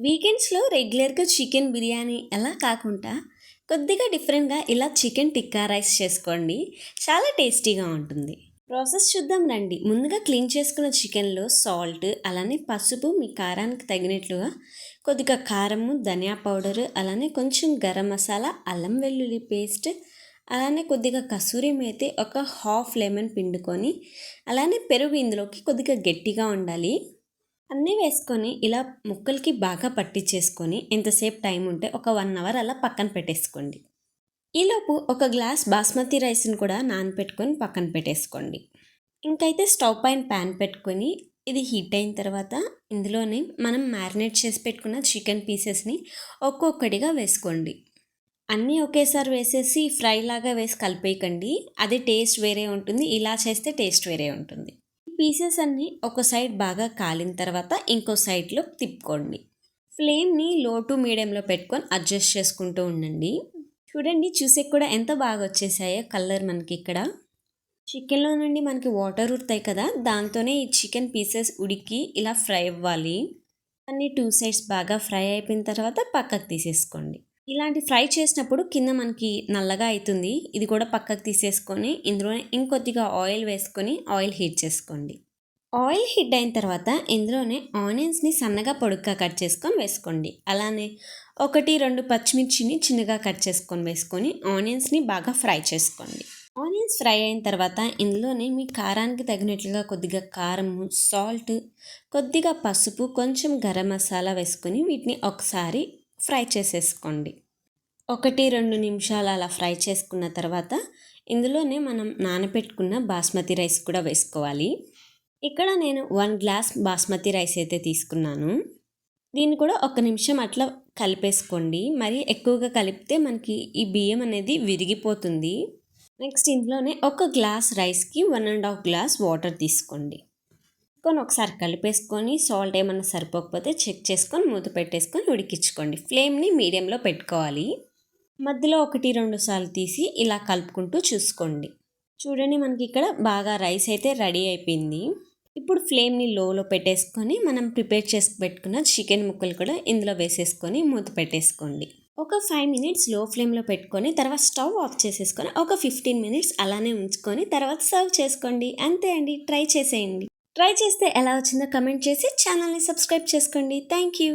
వీకెండ్స్‌లో రెగ్యులర్‌గా చికెన్ బిర్యానీ అలా కాకుండా కొద్దిగా డిఫరెంట్‌గా ఇలా చికెన్ టిక్కా రైస్ చేసుకోండి. చాలా టేస్టీగా ఉంటుంది. ప్రాసెస్ చూద్దాం రండి. ముందుగా క్లీన్ చేసుకున్న చికెన్‌లో సాల్ట్, అలానే పసుపు మీ కారానికి తగినట్లుగా కొద్దిగా కారము, ధనియా పౌడర్, అలానే కొంచెం గరం మసాలా, అల్లం వెల్లుల్లి పేస్ట్, అలానే కొద్దిగా కసూరి మేతి, ఒక హాఫ్ లెమన్ పిండుకొని, అలానే పెరుగు ఇందులోకి కొద్దిగా గట్టిగా ఉండాలి. అన్నీ వేసుకొని ఇలా ముక్కలకి బాగా పట్టించేసుకొని ఎంతసేపు టైం ఉంటే ఒక 1 అవర్ అలా పక్కన పెట్టేసుకోండి. ఈలోపు ఒక గ్లాస్ బాస్మతి రైస్ని కూడా నానపెట్టుకొని పక్కన పెట్టేసుకోండి. ఇంకైతే స్టవ్ పైన ప్యాన్ పెట్టుకొని ఇది హీట్ అయిన తర్వాత ఇందులోనే మనం మ్యారినేట్ చేసి పెట్టుకున్న చికెన్ పీసెస్ని ఒక్కొక్కటిగా వేసుకోండి. అన్నీ ఒకేసారి వేసేసి ఫ్రై లాగా వేసి కలిపేయకండి. అది టేస్ట్ వేరే ఉంటుంది. ఇలా చేస్తే టేస్ట్ వేరే ఉంటుంది. పీసెస్ అన్నీ ఒక సైడ్ బాగా కాలిన తర్వాత ఇంకో సైడ్లో తిప్పుకోండి. ఫ్లేమ్ని లో టు మీడియంలో పెట్టుకొని అడ్జస్ట్ చేసుకుంటూ ఉండండి. చూడండి, చూసే కూడా ఎంత బాగా వచ్చేసాయో కలర్ మనకి ఇక్కడ. చికెన్లో నుండి మనకి వాటర్ ఉడతాయి కదా, దాంతోనే ఈ చికెన్ పీసెస్ ఉడికి ఇలా ఫ్రై అవ్వాలి. అన్ని 2 సైడ్స్ బాగా ఫ్రై అయిపోయిన తర్వాత పక్కకు తీసేసుకోండి. ఇలాంటి ఫ్రై చేసినప్పుడు కింద మనకి నల్లగా అవుతుంది. ఇది కూడా పక్కకు తీసేసుకొని ఇందులోనే ఇంకొద్దిగా ఆయిల్ వేసుకొని ఆయిల్ హీట్ చేసుకోండి. ఆయిల్ హీట్ అయిన తర్వాత ఇందులోనే ఆనియన్స్ని సన్నగా పొడుగ్గా కట్ చేసుకొని వేసుకోండి. అలానే 1-2 పచ్చిమిర్చిని చిన్నగా కట్ చేసుకొని వేసుకొని ఆనియన్స్ని బాగా ఫ్రై చేసుకోండి. ఆనియన్స్ ఫ్రై అయిన తర్వాత ఇందులోనే మీ కారానికి తగినట్లుగా కొద్దిగా కారము, సాల్ట్, కొద్దిగా పసుపు, కొంచెం గరం మసాలా వేసుకొని వీటిని ఒకసారి ఫ్రై చేసేసుకోండి. 1-2 నిమిషాలు అలా ఫ్రై చేసుకున్న తర్వాత ఇందులోనే మనం నానబెట్టుకున్న బాస్మతి రైస్ కూడా వేసుకోవాలి. ఇక్కడ నేను 1 గ్లాస్ బాస్మతి రైస్ అయితే తీసుకున్నాను. దీన్ని కూడా 1 నిమిషం అట్లా కలిపేసుకోండి. మరి ఎక్కువగా కలిపితే మనకి ఈ బియ్యం అనేది విరిగిపోతుంది. నెక్స్ట్ ఇందులోనే 1 గ్లాస్ రైస్కి 1.5 గ్లాస్ వాటర్ తీసుకోండి. ఒకసారి కలిపేసుకొని సాల్ట్ ఏమన్నా సరిపోకపోతే చెక్ చేసుకొని మూత పెట్టేసుకొని ఉడికించుకోండి. ఫ్లేమ్ని మీడియంలో పెట్టుకోవాలి. మధ్యలో 1-2 సార్లు తీసి ఇలా కలుపుకుంటూ చూసుకోండి. చూడండి, మనకి ఇక్కడ బాగా రైస్ అయితే రెడీ అయిపోయింది. ఇప్పుడు ఫ్లేమ్ని లోలో పెట్టేసుకొని మనం ప్రిపేర్ చేసి పెట్టుకున్న చికెన్ ముక్కలు కూడా ఇందులో వేసేసుకొని మూత పెట్టేసుకోండి. ఒక 5 మినిట్స్ లో ఫ్లేమ్లో పెట్టుకొని తర్వాత స్టవ్ ఆఫ్ చేసేసుకొని ఒక 15 మినిట్స్ అలానే ఉంచుకొని తర్వాత సర్వ్ చేసుకోండి. అంతే అండి, ట్రై చేసేయండి. ట్రై చేస్తే ఎలా వచ్చిందో కమెంట్ చేసి ఛానల్ని సబ్స్క్రైబ్ చేసుకోండి. Thank you.